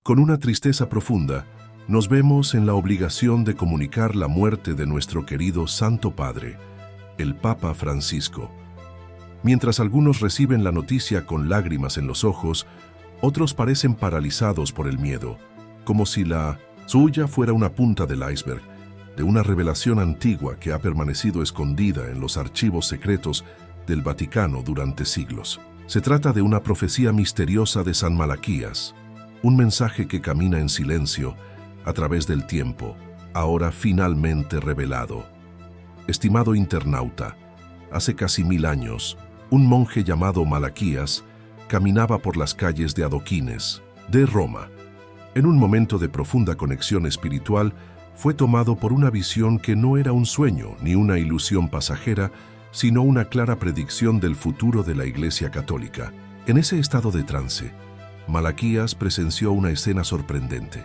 Con una tristeza profunda, nos vemos en la obligación de comunicar la muerte de nuestro querido Santo Padre, el Papa Francisco. Mientras algunos reciben la noticia con lágrimas en los ojos, otros parecen paralizados por el miedo, como si la suya fuera una punta del iceberg, de una revelación antigua que ha permanecido escondida en los archivos secretos del Vaticano durante siglos. Se trata de una profecía misteriosa de San Malaquías, un mensaje que camina en silencio a través del tiempo, ahora finalmente revelado. Estimado internauta, hace casi 1000 años, un monje llamado Malaquías caminaba por las calles de adoquines de Roma. En un momento de profunda conexión espiritual, fue tomado por una visión que no era un sueño ni una ilusión pasajera, sino una clara predicción del futuro de la Iglesia Católica. En ese estado de trance, Malaquías presenció una escena sorprendente.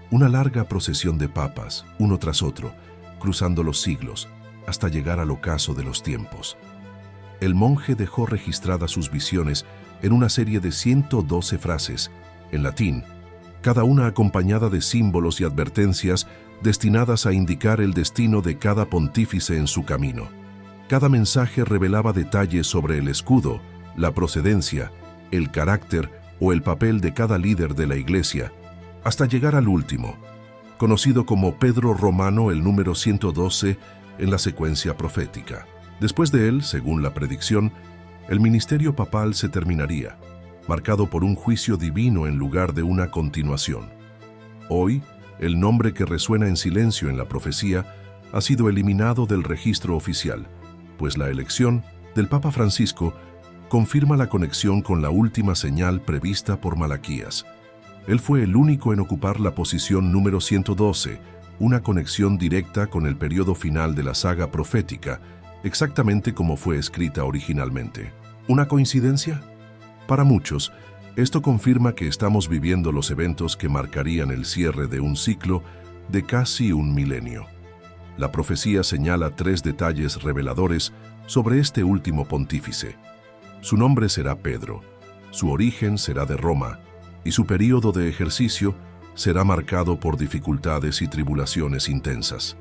Una larga procesión de papas, uno tras otro, cruzando los siglos, hasta llegar al ocaso de los tiempos. El monje dejó registradas sus visiones en una serie de 112 frases, en latín, cada una acompañada de símbolos y advertencias destinadas a indicar el destino de cada pontífice en su camino. Cada mensaje revelaba detalles sobre el escudo, la procedencia, el carácter o el papel de cada líder de la Iglesia, hasta llegar al último, conocido como Pedro Romano, el número 112 en la secuencia profética. Después de él, según la predicción, el ministerio papal se terminaría, marcado por un juicio divino en lugar de una continuación. Hoy, el nombre que resuena en silencio en la profecía ha sido eliminado del registro oficial, pues la elección del Papa Francisco confirma la conexión con la última señal prevista por Malaquías. Él fue el único en ocupar la posición número 112, una conexión directa con el periodo final de la saga profética, exactamente como fue escrita originalmente. ¿Una coincidencia? Para muchos, esto confirma que estamos viviendo los eventos que marcarían el cierre de un ciclo de casi un milenio. La profecía señala 3 detalles reveladores sobre este último pontífice. Su nombre será Pedro, su origen será de Roma, y su período de ejercicio será marcado por dificultades y tribulaciones intensas.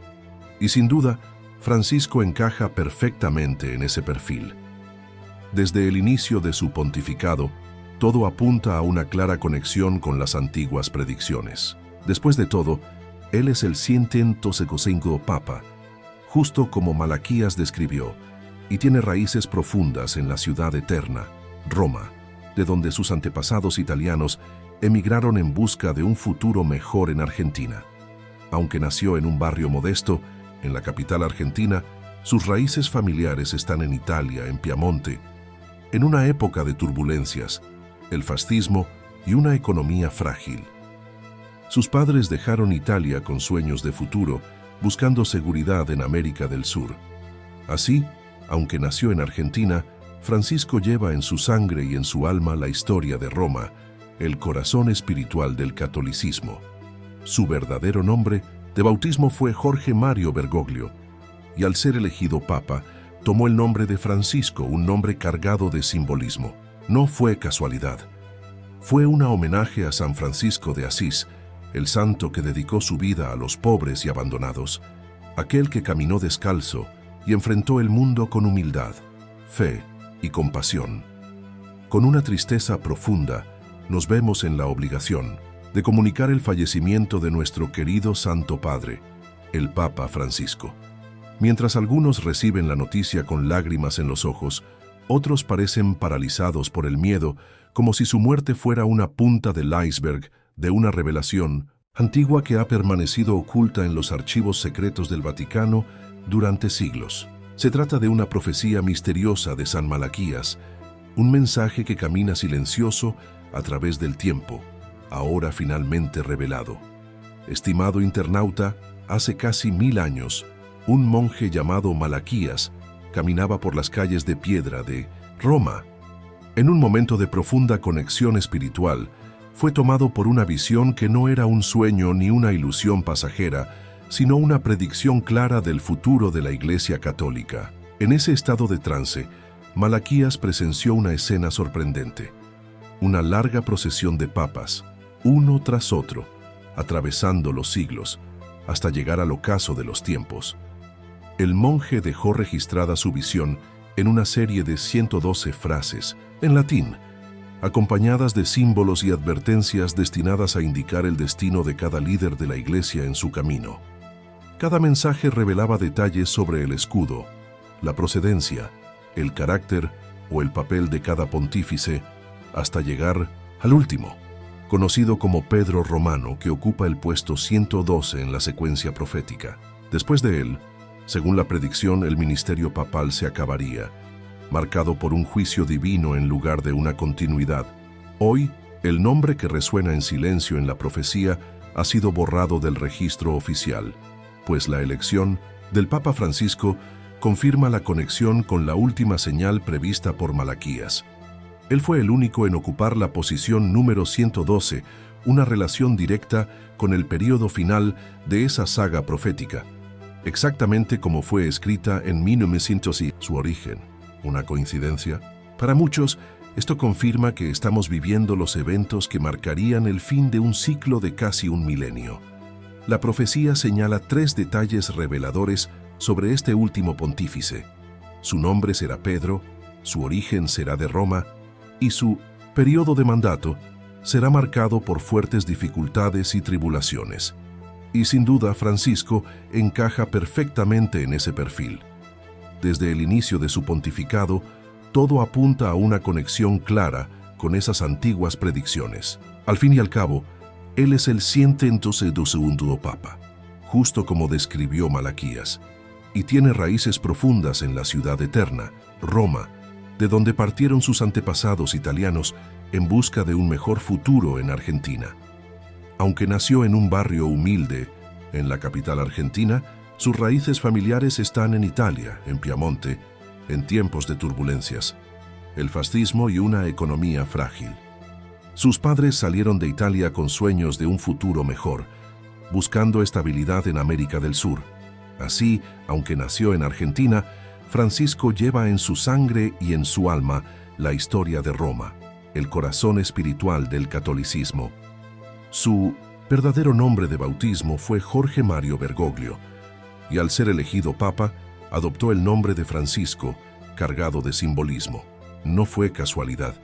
Y sin duda, Francisco encaja perfectamente en ese perfil. Desde el inicio de su pontificado, todo apunta a una clara conexión con las antiguas predicciones. Después de todo, él es el 125 Papa, justo como Malaquías describió, y tiene raíces profundas en la ciudad eterna, Roma, de donde sus antepasados italianos emigraron en busca de un futuro mejor en Argentina. Aunque nació en un barrio modesto, en la capital argentina, sus raíces familiares están en Italia, en Piamonte, en una época de turbulencias, el fascismo y una economía frágil. Sus padres dejaron Italia con sueños de futuro, buscando seguridad en América del Sur. Así, aunque nació en Argentina, Francisco lleva en su sangre y en su alma la historia de Roma, el corazón espiritual del catolicismo. Su verdadero nombre de bautismo fue Jorge Mario Bergoglio, y al ser elegido papa, tomó el nombre de Francisco, un nombre cargado de simbolismo. No fue casualidad. Fue un homenaje a San Francisco de Asís, el santo que dedicó su vida a los pobres y abandonados, aquel que caminó descalzo y enfrentó el mundo con humildad, fe y compasión. Con una tristeza profunda, nos vemos en la obligación de comunicar el fallecimiento de nuestro querido Santo Padre, el Papa Francisco. Mientras algunos reciben la noticia con lágrimas en los ojos, otros parecen paralizados por el miedo, como si su muerte fuera una punta del iceberg de una revelación antigua que ha permanecido oculta en los archivos secretos del Vaticano durante siglos. Se trata de una profecía misteriosa de San Malaquías, un mensaje que camina silencioso a través del tiempo, ahora finalmente revelado. Estimado internauta, hace casi 1000 años, un monje llamado Malaquías caminaba por las calles de piedra de Roma. En un momento de profunda conexión espiritual, fue tomado por una visión que no era un sueño ni una ilusión pasajera, sino una predicción clara del futuro de la Iglesia Católica. En ese estado de trance, Malaquías presenció una escena sorprendente. Una larga procesión de papas, uno tras otro, atravesando los siglos, hasta llegar al ocaso de los tiempos. El monje dejó registrada su visión en una serie de 112 frases, en latín, acompañadas de símbolos y advertencias destinadas a indicar el destino de cada líder de la Iglesia en su camino. Cada mensaje revelaba detalles sobre el escudo, la procedencia, el carácter o el papel de cada pontífice, hasta llegar al último, conocido como Pedro Romano, que ocupa el puesto 112 en la secuencia profética. Después de él, según la predicción, el ministerio papal se acabaría, marcado por un juicio divino en lugar de una continuidad. Hoy, el nombre que resuena en silencio en la profecía ha sido borrado del registro oficial, pues la elección del Papa Francisco confirma la conexión con la última señal prevista por Malaquías. Él fue el único en ocupar la posición número 112, una relación directa con el período final de esa saga profética, exactamente como fue escrita en 1900. Su origen, ¿una coincidencia? Para muchos, esto confirma que estamos viviendo los eventos que marcarían el fin de un ciclo de casi un milenio. La profecía señala 3 detalles reveladores sobre este último pontífice. Su nombre será Pedro, su origen será de Roma, y su periodo de mandato será marcado por fuertes dificultades y tribulaciones. Y sin duda, Francisco encaja perfectamente en ese perfil. Desde el inicio de su pontificado, todo apunta a una conexión clara con esas antiguas predicciones. Al fin y al cabo, él es el 112º Papa, justo como describió Malaquías, y tiene raíces profundas en la ciudad eterna, Roma, de donde partieron sus antepasados italianos en busca de un mejor futuro en Argentina. Aunque nació en un barrio humilde, en la capital argentina, sus raíces familiares están en Italia, en Piamonte, en tiempos de turbulencias, el fascismo y una economía frágil. Sus padres salieron de Italia con sueños de un futuro mejor, buscando estabilidad en América del Sur. Así, aunque nació en Argentina, Francisco lleva en su sangre y en su alma la historia de Roma, el corazón espiritual del catolicismo. Su verdadero nombre de bautismo fue Jorge Mario Bergoglio, y al ser elegido papa, adoptó el nombre de Francisco, cargado de simbolismo. No fue casualidad.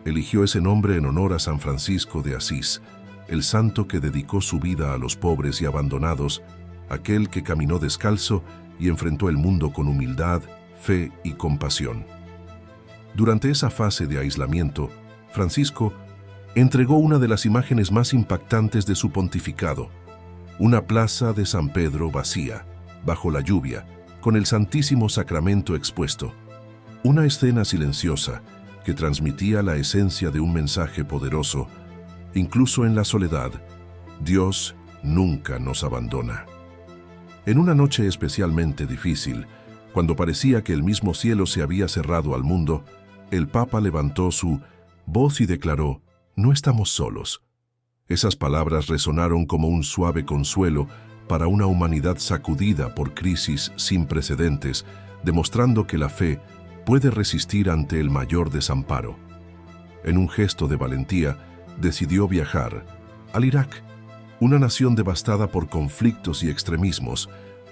Eligió ese nombre en honor a San Francisco de Asís, el santo que dedicó su vida a los pobres y abandonados, aquel que caminó descalzo y enfrentó el mundo con humildad, fe y compasión. Durante esa fase de aislamiento, Francisco entregó una de las imágenes más impactantes de su pontificado, una plaza de San Pedro vacía, bajo la lluvia, con el Santísimo Sacramento expuesto. Una escena silenciosa que transmitía la esencia de un mensaje poderoso. Incluso en la soledad, Dios nunca nos abandona. En una noche especialmente difícil, cuando parecía que el mismo cielo se había cerrado al mundo, el Papa levantó su voz y declaró: «No estamos solos». Esas palabras resonaron como un suave consuelo para una humanidad sacudida por crisis sin precedentes, demostrando que la fe puede resistir ante el mayor desamparo. En un gesto de valentía, decidió viajar al Irak, una nación devastada por conflictos y extremismos,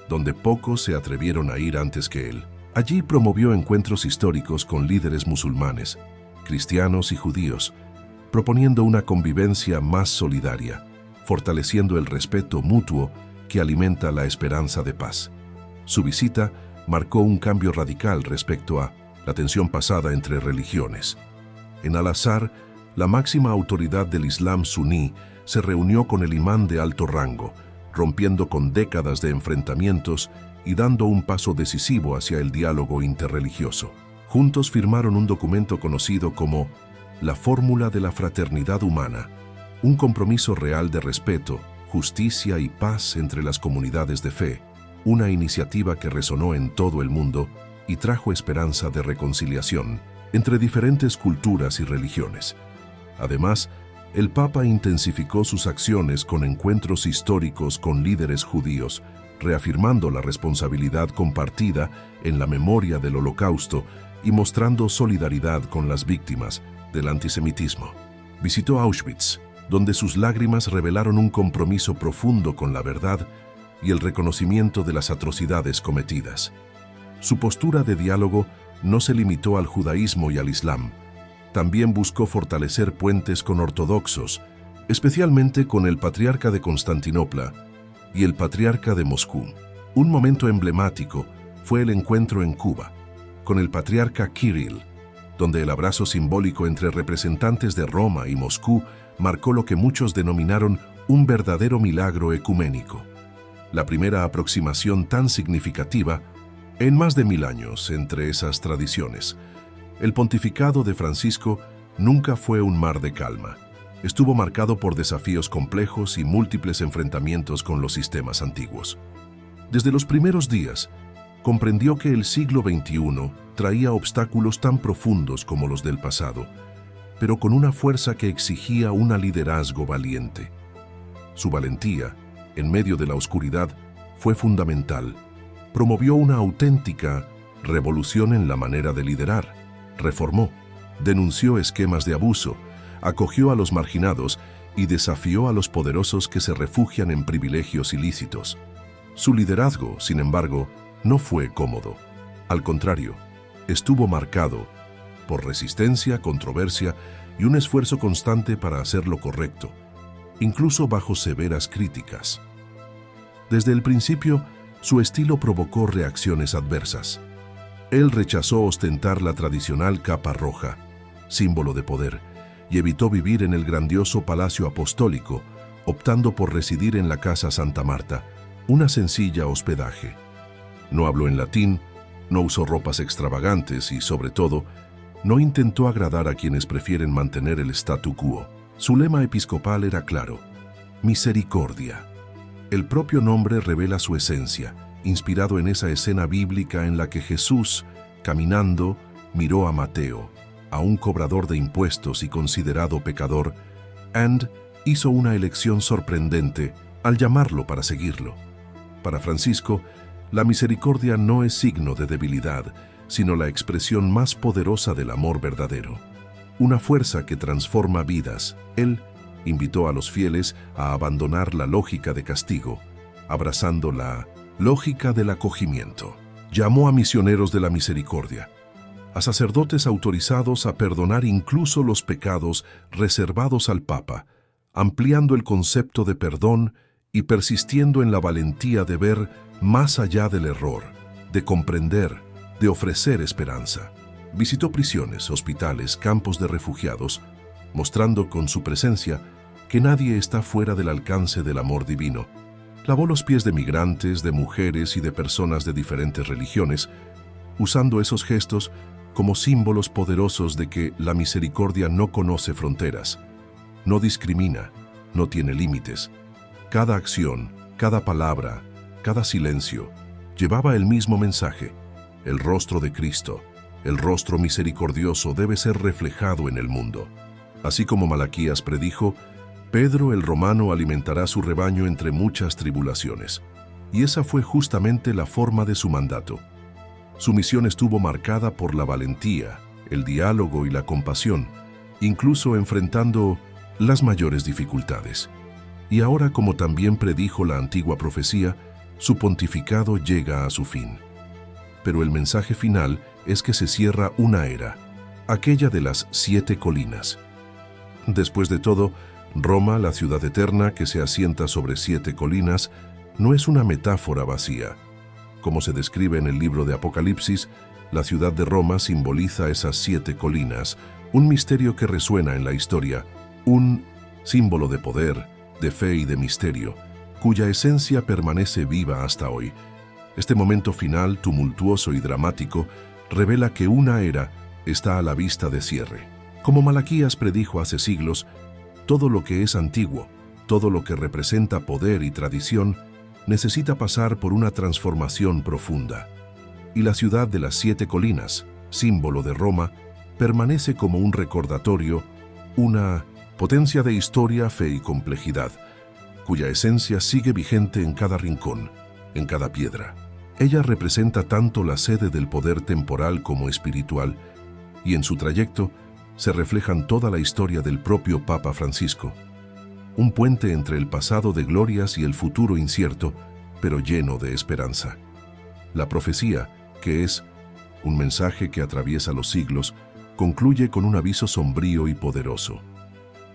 donde pocos se atrevieron a ir antes que él. Allí promovió encuentros históricos con líderes musulmanes, cristianos y judíos, proponiendo una convivencia más solidaria, fortaleciendo el respeto mutuo que alimenta la esperanza de paz. Su visita marcó un cambio radical respecto a la tensión pasada entre religiones. En Al-Azhar, la máxima autoridad del Islam suní se reunió con el imán de alto rango, rompiendo con décadas de enfrentamientos y dando un paso decisivo hacia el diálogo interreligioso. Juntos firmaron un documento conocido como la Fórmula de la Fraternidad Humana, un compromiso real de respeto, justicia y paz entre las comunidades de fe, una iniciativa que resonó en todo el mundo y trajo esperanza de reconciliación entre diferentes culturas y religiones. Además, el Papa intensificó sus acciones con encuentros históricos con líderes judíos, reafirmando la responsabilidad compartida en la memoria del Holocausto y mostrando solidaridad con las víctimas del antisemitismo. Visitó Auschwitz, donde sus lágrimas revelaron un compromiso profundo con la verdad y el reconocimiento de las atrocidades cometidas. Su postura de diálogo no se limitó al judaísmo y al islam. También buscó fortalecer puentes con ortodoxos, especialmente con el patriarca de Constantinopla y el patriarca de Moscú. Un momento emblemático fue el encuentro en Cuba, con el patriarca Kirill, donde el abrazo simbólico entre representantes de Roma y Moscú marcó lo que muchos denominaron un verdadero milagro ecuménico, la primera aproximación tan significativa en más de 1000 años entre esas tradiciones. El pontificado de Francisco nunca fue un mar de calma. Estuvo marcado por desafíos complejos y múltiples enfrentamientos con los sistemas antiguos. Desde los primeros días, comprendió que el siglo XXI traía obstáculos tan profundos como los del pasado, pero con una fuerza que exigía un liderazgo valiente. Su valentía, en medio de la oscuridad, fue fundamental. Promovió una auténtica revolución en la manera de liderar. Reformó, denunció esquemas de abuso, acogió a los marginados y desafió a los poderosos que se refugian en privilegios ilícitos. Su liderazgo, sin embargo, no fue cómodo. Al contrario, estuvo marcado por resistencia, controversia y un esfuerzo constante para hacer lo correcto, incluso bajo severas críticas. Desde el principio, su estilo provocó reacciones adversas. Él rechazó ostentar la tradicional capa roja, símbolo de poder, y evitó vivir en el grandioso Palacio Apostólico, optando por residir en la Casa Santa Marta, una sencilla hospedaje. No habló en latín, no usó ropas extravagantes y, sobre todo, no intentó agradar a quienes prefieren mantener el statu quo. Su lema episcopal era claro: misericordia. El propio nombre revela su esencia, inspirado en esa escena bíblica en la que Jesús, caminando, miró a Mateo, a un cobrador de impuestos y considerado pecador, y hizo una elección sorprendente al llamarlo para seguirlo. Para Francisco, la misericordia no es signo de debilidad, sino la expresión más poderosa del amor verdadero. Una fuerza que transforma vidas. Él invitó a los fieles a abandonar la lógica de castigo, abrazando la lógica del acogimiento. Llamó a misioneros de la misericordia, a sacerdotes autorizados a perdonar incluso los pecados reservados al Papa, ampliando el concepto de perdón y persistiendo en la valentía de ver más allá del error, de comprender, de ofrecer esperanza. Visitó prisiones, hospitales, campos de refugiados, mostrando con su presencia que nadie está fuera del alcance del amor divino. Lavó los pies de migrantes, de mujeres y de personas de diferentes religiones, usando esos gestos como símbolos poderosos de que la misericordia no conoce fronteras, no discrimina, no tiene límites. Cada acción, cada palabra, cada silencio llevaba el mismo mensaje: el rostro de Cristo, el rostro misericordioso debe ser reflejado en el mundo. Así como Malaquías predijo, Pedro el Romano alimentará su rebaño entre muchas tribulaciones. Y esa fue justamente la forma de su mandato. Su misión estuvo marcada por la valentía, el diálogo y la compasión, incluso enfrentando las mayores dificultades. Y ahora, como también predijo la antigua profecía, su pontificado llega a su fin. Pero el mensaje final es que se cierra una era, aquella de las 7 colinas. Después de todo, Roma, la ciudad eterna que se asienta sobre 7 colinas, no es una metáfora vacía. Como se describe en el libro de Apocalipsis, la ciudad de Roma simboliza esas 7 colinas, un misterio que resuena en la historia, un símbolo de poder, de fe y de misterio, cuya esencia permanece viva hasta hoy. Este momento final, tumultuoso y dramático, revela que una era está a la vista de cierre. Como Malaquías predijo hace siglos, todo lo que es antiguo, todo lo que representa poder y tradición, necesita pasar por una transformación profunda. Y la ciudad de las 7 colinas, símbolo de Roma, permanece como un recordatorio, una potencia de historia, fe y complejidad, cuya esencia sigue vigente en cada rincón, en cada piedra. Ella representa tanto la sede del poder temporal como espiritual, y en su trayecto se reflejan toda la historia del propio Papa Francisco, un puente entre el pasado de glorias y el futuro incierto, pero lleno de esperanza. La profecía, que es un mensaje que atraviesa los siglos, concluye con un aviso sombrío y poderoso.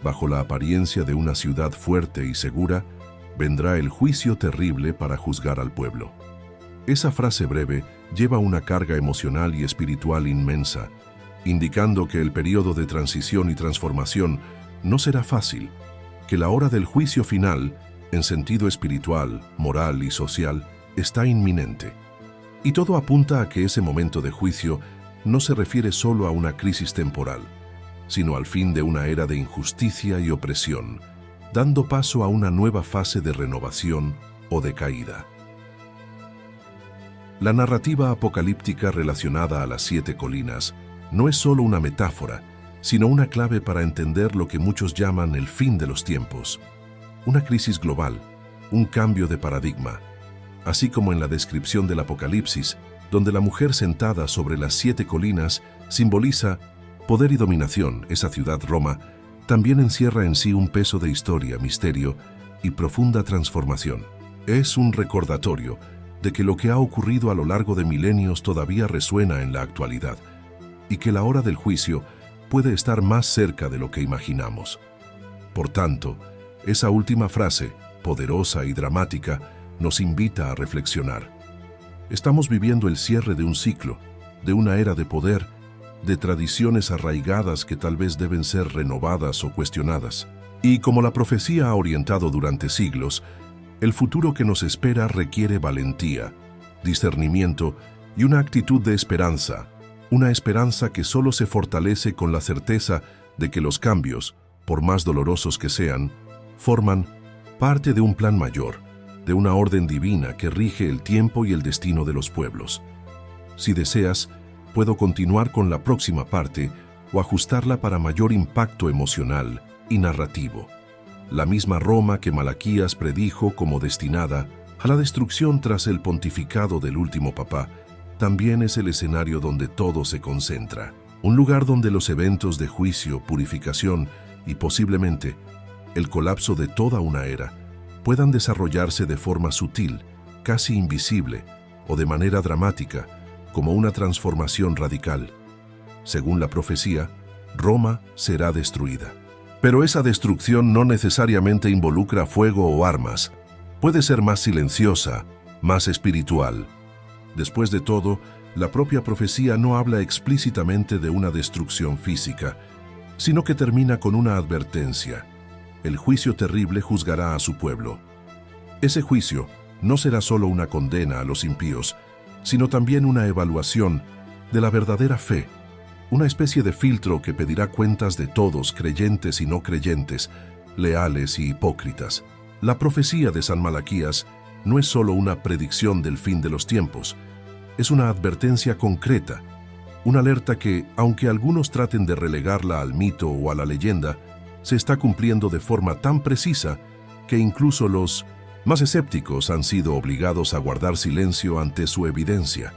Bajo la apariencia de una ciudad fuerte y segura, vendrá el juicio terrible para juzgar al pueblo. Esa frase breve lleva una carga emocional y espiritual inmensa, indicando que el periodo de transición y transformación no será fácil, que la hora del juicio final, en sentido espiritual, moral y social, está inminente. Y todo apunta a que ese momento de juicio no se refiere solo a una crisis temporal, sino al fin de una era de injusticia y opresión, dando paso a una nueva fase de renovación o de caída. La narrativa apocalíptica relacionada a las 7 colinas no es solo una metáfora, sino una clave para entender lo que muchos llaman el fin de los tiempos, una crisis global, un cambio de paradigma, así como en la descripción del Apocalipsis, donde la mujer sentada sobre las 7 colinas simboliza poder y dominación. Esa ciudad, Roma, también encierra en sí un peso de historia, misterio y profunda transformación. Es un recordatorio de que lo que ha ocurrido a lo largo de milenios todavía resuena en la actualidad y que la hora del juicio puede estar más cerca de lo que imaginamos. Por tanto, esa última frase, poderosa y dramática, nos invita a reflexionar. Estamos viviendo el cierre de un ciclo, de una era de poder, de tradiciones arraigadas que tal vez deben ser renovadas o cuestionadas. Y como la profecía ha orientado durante siglos, el futuro que nos espera requiere valentía, discernimiento y una actitud de esperanza, una esperanza que solo se fortalece con la certeza de que los cambios, por más dolorosos que sean, forman parte de un plan mayor, de una orden divina que rige el tiempo y el destino de los pueblos. Si deseas, puedo continuar con la próxima parte o ajustarla para mayor impacto emocional y narrativo. La misma Roma que Malaquías predijo como destinada a la destrucción tras el pontificado del último papa, también es el escenario donde todo se concentra. Un lugar donde los eventos de juicio, purificación y posiblemente el colapso de toda una era puedan desarrollarse de forma sutil, casi invisible o de manera dramática, como una transformación radical. Según la profecía, Roma será destruida. Pero esa destrucción no necesariamente involucra fuego o armas. Puede ser más silenciosa, más espiritual. Después de todo, la propia profecía no habla explícitamente de una destrucción física, sino que termina con una advertencia. El juicio terrible juzgará a su pueblo. Ese juicio no será solo una condena a los impíos, sino también una evaluación de la verdadera fe, una especie de filtro que pedirá cuentas de todos, creyentes y no creyentes, leales y hipócritas. La profecía de San Malaquías no es solo una predicción del fin de los tiempos, es una advertencia concreta, una alerta que, aunque algunos traten de relegarla al mito o a la leyenda, se está cumpliendo de forma tan precisa que incluso los más escépticos han sido obligados a guardar silencio ante su evidencia.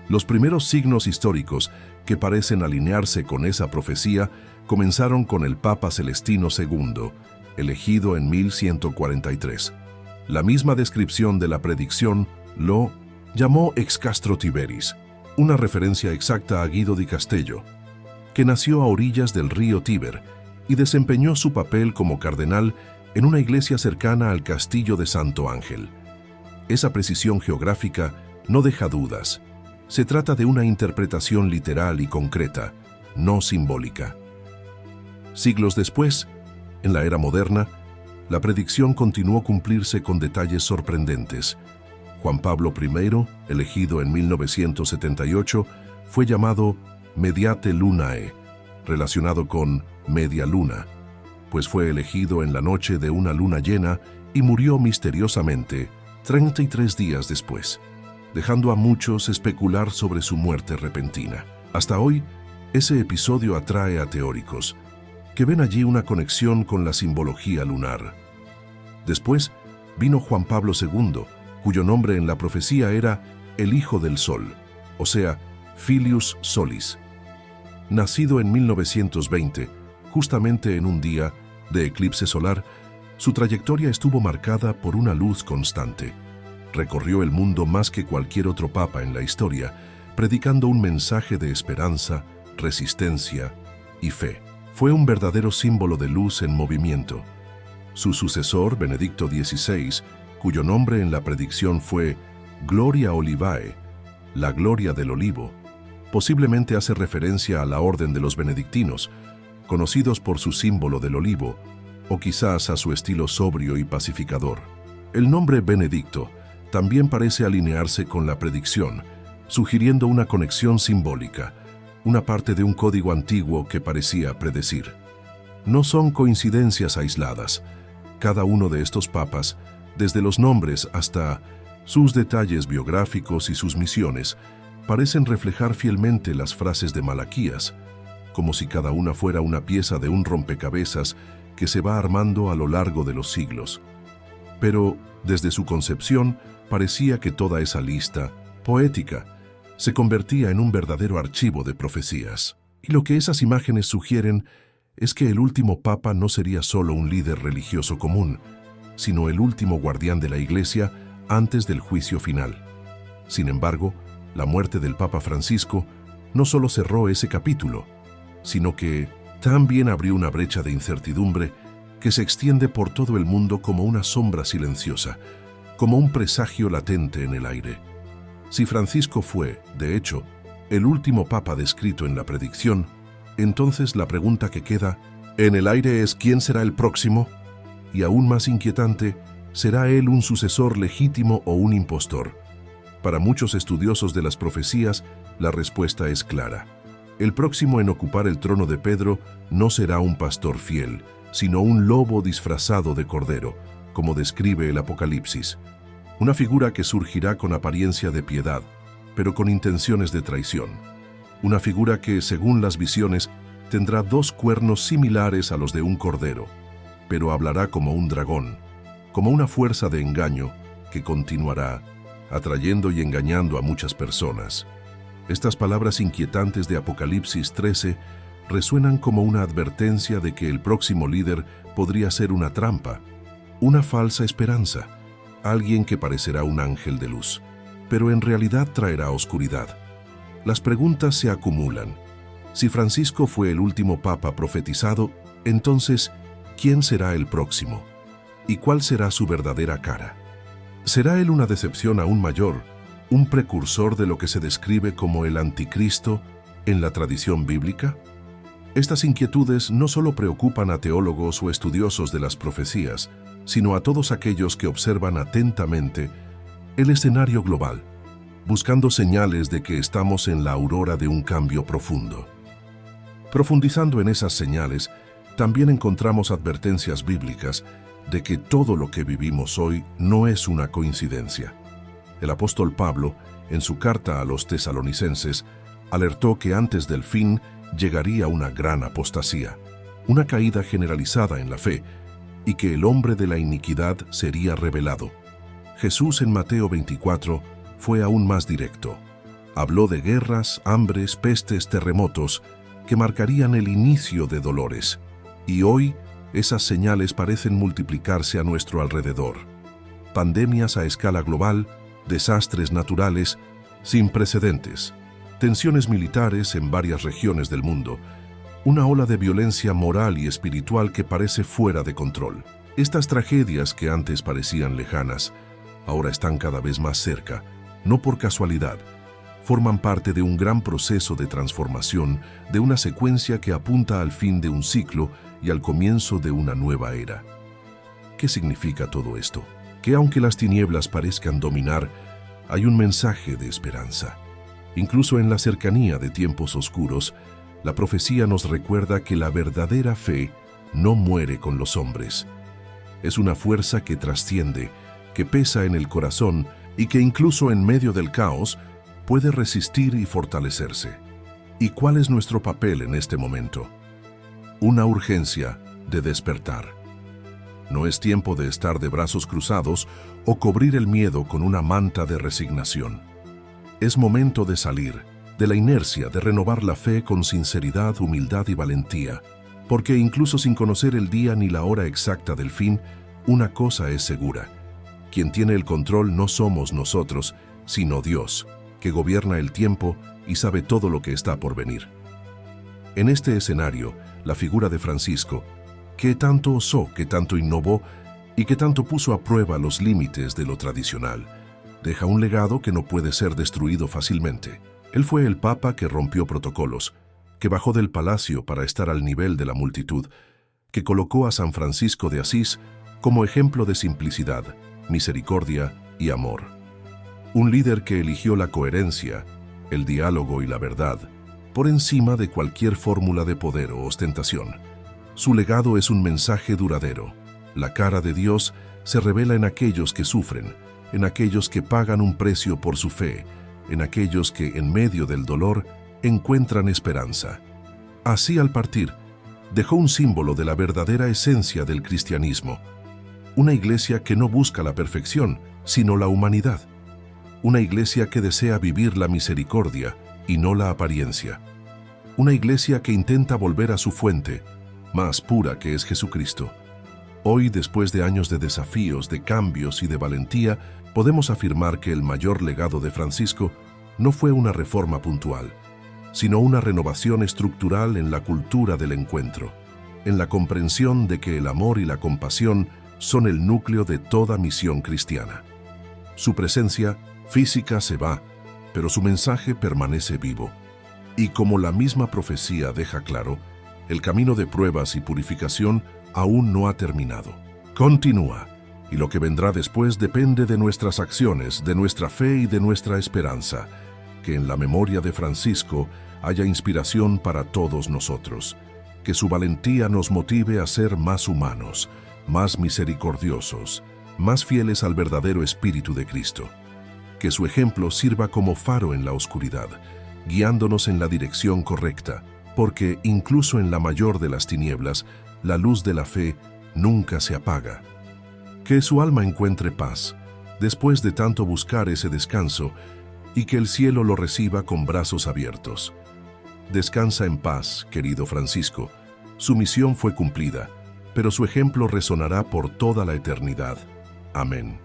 Los primeros signos históricos que parecen alinearse con esa profecía comenzaron con el Papa Celestino II, elegido en 1143. La misma descripción de la predicción lo llamó ex castro Tiberis, una referencia exacta a Guido di Castello, que nació a orillas del río Tíber y desempeñó su papel como cardenal en una iglesia cercana al castillo de Santo Ángel. Esa precisión geográfica no deja dudas. Se trata de una interpretación literal y concreta, no simbólica. Siglos después, en la era moderna, la predicción continuó cumplirse con detalles sorprendentes. Juan Pablo I, elegido en 1978, fue llamado Mediate Lunae, relacionado con media luna, pues fue elegido en la noche de una luna llena y murió misteriosamente 33 días después, dejando a muchos especular sobre su muerte repentina. Hasta hoy, ese episodio atrae a teóricos, que ven allí una conexión con la simbología lunar. Después vino Juan Pablo II, cuyo nombre en la profecía era el Hijo del Sol, o sea, Filius Solis. Nacido en 1920, justamente en un día de eclipse solar, Su trayectoria estuvo marcada por una luz constante. Recorrió el mundo más que cualquier otro papa en la historia, predicando un mensaje de esperanza, resistencia y fe. Fue un verdadero símbolo de luz en movimiento. Su sucesor, Benedicto XVI, cuyo nombre en la predicción fue Gloria Olivae, la gloria del olivo, posiblemente hace referencia a la orden de los benedictinos, conocidos por su símbolo del olivo, o quizás a su estilo sobrio y pacificador. El nombre Benedicto también parece alinearse con la predicción, sugiriendo una conexión simbólica, una parte de un código antiguo que parecía predecir. No son coincidencias aisladas. Cada uno de estos papas, desde los nombres hasta sus detalles biográficos y sus misiones, parecen reflejar fielmente las frases de Malaquías, como si cada una fuera una pieza de un rompecabezas que se va armando a lo largo de los siglos. Pero, desde su concepción, parecía que toda esa lista, poética, se convertía en un verdadero archivo de profecías. Y lo que esas imágenes sugieren es que el último papa no sería solo un líder religioso común, sino el último guardián de la Iglesia antes del juicio final. Sin embargo, la muerte del Papa Francisco no solo cerró ese capítulo, sino que también abrió una brecha de incertidumbre que se extiende por todo el mundo como una sombra silenciosa, como un presagio latente en el aire. Si Francisco fue, de hecho, el último papa descrito en la predicción, entonces la pregunta que queda en el aire es ¿quién será el próximo? Y aún más inquietante, ¿será él un sucesor legítimo o un impostor? Para muchos estudiosos de las profecías, la respuesta es clara. El próximo en ocupar el trono de Pedro no será un pastor fiel, sino un lobo disfrazado de cordero, como describe el Apocalipsis. Una figura que surgirá con apariencia de piedad, pero con intenciones de traición. Una figura que, según las visiones, tendrá 2 cuernos similares a los de un cordero, pero hablará como un dragón, como una fuerza de engaño que continuará, atrayendo y engañando a muchas personas. Estas palabras inquietantes de Apocalipsis 13 resuenan como una advertencia de que el próximo líder podría ser una trampa, una falsa esperanza, alguien que parecerá un ángel de luz, pero en realidad traerá oscuridad. Las preguntas se acumulan. Si Francisco fue el último papa profetizado, entonces, ¿quién será el próximo? ¿Y cuál será su verdadera cara? ¿Será él una decepción aún mayor, un precursor de lo que se describe como el anticristo en la tradición bíblica? Estas inquietudes no solo preocupan a teólogos o estudiosos de las profecías, sino a todos aquellos que observan atentamente el escenario global, buscando señales de que estamos en la aurora de un cambio profundo. Profundizando en esas señales, también encontramos advertencias bíblicas de que todo lo que vivimos hoy no es una coincidencia. El apóstol Pablo, en su carta a los tesalonicenses, alertó que antes del fin llegaría una gran apostasía, una caída generalizada en la fe, y que el hombre de la iniquidad sería revelado. Jesús en Mateo 24 fue aún más directo. Habló de guerras, hambres, pestes, terremotos, que marcarían el inicio de dolores. Y hoy, esas señales parecen multiplicarse a nuestro alrededor. Pandemias a escala global, desastres naturales sin precedentes, tensiones militares en varias regiones del mundo, una ola de violencia moral y espiritual que parece fuera de control. Estas tragedias que antes parecían lejanas, ahora están cada vez más cerca, no por casualidad. Forman parte de un gran proceso de transformación, de una secuencia que apunta al fin de un ciclo y al comienzo de una nueva era. ¿Qué significa todo esto? Que aunque las tinieblas parezcan dominar, hay un mensaje de esperanza. Incluso en la cercanía de tiempos oscuros, la profecía nos recuerda que la verdadera fe no muere con los hombres. Es una fuerza que trasciende, que pesa en el corazón y que incluso en medio del caos puede resistir y fortalecerse. ¿Y cuál es nuestro papel en este momento? Una urgencia de despertar. No es tiempo de estar de brazos cruzados o cubrir el miedo con una manta de resignación. Es momento de salir de la inercia, de renovar la fe con sinceridad, humildad y valentía, porque incluso sin conocer el día ni la hora exacta del fin, una cosa es segura: quien tiene el control no somos nosotros, sino Dios, que gobierna el tiempo y sabe todo lo que está por venir. En este escenario, la figura de Francisco, que tanto osó, que tanto innovó y que tanto puso a prueba los límites de lo tradicional, deja un legado que no puede ser destruido fácilmente. Él fue el Papa que rompió protocolos, que bajó del palacio para estar al nivel de la multitud, que colocó a San Francisco de Asís como ejemplo de simplicidad, misericordia y amor. Un líder que eligió la coherencia, el diálogo y la verdad, por encima de cualquier fórmula de poder o ostentación. Su legado es un mensaje duradero. La cara de Dios se revela en aquellos que sufren, en aquellos que pagan un precio por su fe, en aquellos que, en medio del dolor, encuentran esperanza. Así, al partir, dejó un símbolo de la verdadera esencia del cristianismo. Una iglesia que no busca la perfección, sino la humanidad. Una iglesia que desea vivir la misericordia y no la apariencia. Una iglesia que intenta volver a su fuente, más pura, que es Jesucristo. Hoy, después de años de desafíos, de cambios y de valentía, podemos afirmar que el mayor legado de Francisco no fue una reforma puntual, sino una renovación estructural en la cultura del encuentro, en la comprensión de que el amor y la compasión son el núcleo de toda misión cristiana. Su presencia física se va, pero su mensaje permanece vivo. Y como la misma profecía deja claro, el camino de pruebas y purificación aún no ha terminado. Continúa, y lo que vendrá después depende de nuestras acciones, de nuestra fe y de nuestra esperanza. Que en la memoria de Francisco haya inspiración para todos nosotros. Que su valentía nos motive a ser más humanos, más misericordiosos, más fieles al verdadero espíritu de Cristo. Que su ejemplo sirva como faro en la oscuridad, guiándonos en la dirección correcta, porque incluso en la mayor de las tinieblas, la luz de la fe nunca se apaga. Que su alma encuentre paz, después de tanto buscar ese descanso, y que el cielo lo reciba con brazos abiertos. Descansa en paz, querido Francisco. Su misión fue cumplida, pero su ejemplo resonará por toda la eternidad. Amén.